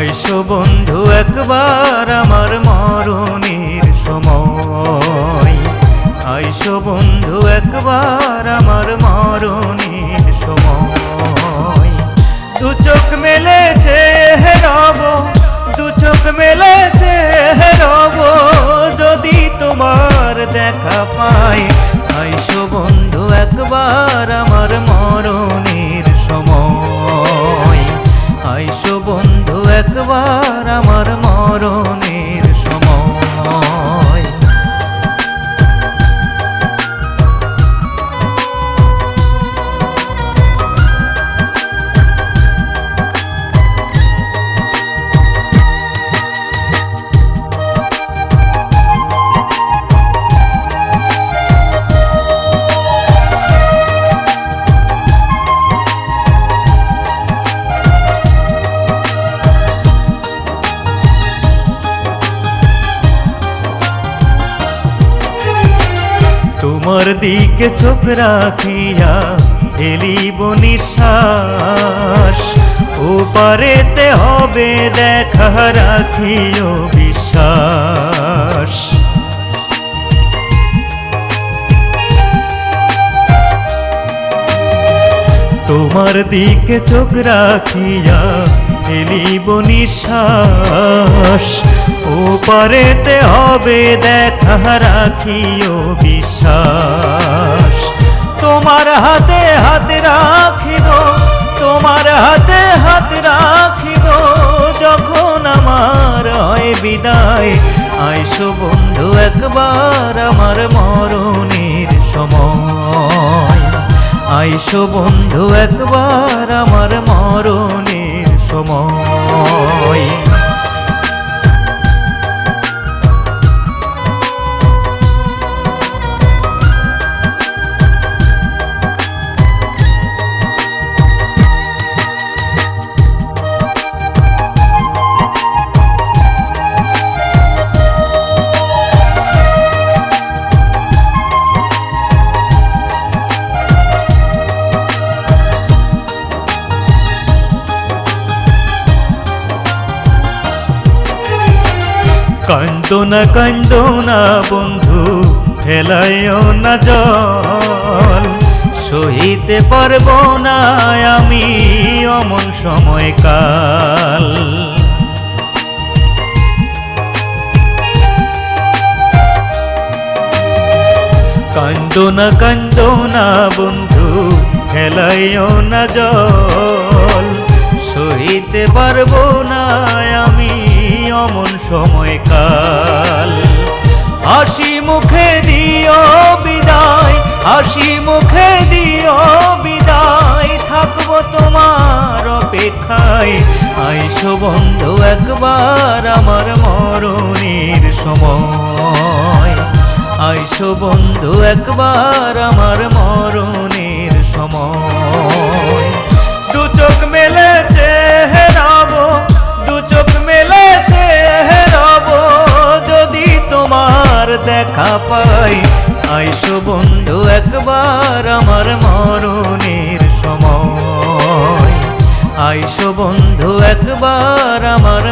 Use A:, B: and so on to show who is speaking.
A: আইসো বন্ধু একবার আমার মরণের সময়, আইসো বন্ধু একবার আমার মরণের সময়। দু চোখ মেলেছে রব, দু চোখ মেলেছে রব, যদি তোমার দেখা পাই। আইসো বন্ধু একবার আমার মরণের সময়, আইসো বন্ধু একবার আমার মরণের সময়। তোমার দিকে চোখ রাখিয়া এলিব নিঃশ্বাস, ওপারেতে হবে দেখা রাখিও বিশ্বাস। তোমার দিকে চোখ রাখিয়া এলিব নিঃশ্বাস, ওপারেতে হবে দেখা রাখিও বিশ্বাস। তোমার হাতে হাত রাখিব, তোমার হাতে হাত রাখিব, যখন আমার হয় বিদায়। আইসো বন্ধু একবার আমার মরণের সময়, আইসো বন্ধু একবার আমার মরণের সময়। কান্দো না বন্ধু, ফেলাইও না জল, সহিতে পারবো না আমি অমন সময়কাল। কান্দো না বন্ধু, ফেলাইও না জল, সহিতে পারবো না আমি অমন সময়কাল। হাসি মুখে দিও বিদায়, হাসি মুখে দিও বিদায়, থাকবো তোমার অপেক্ষায়। আইসো বন্ধু একবার আমার মরণের সময়, আইসো বন্ধু একবার আমার মরণের সময়। দু চোখ মেলেছে রব, দু চোখ মেলেছে রব, যদি তোমার দেখা পাই। আইসো বন্ধু একবার আমার মরণের সময়, আইসো বন্ধু একবার আমার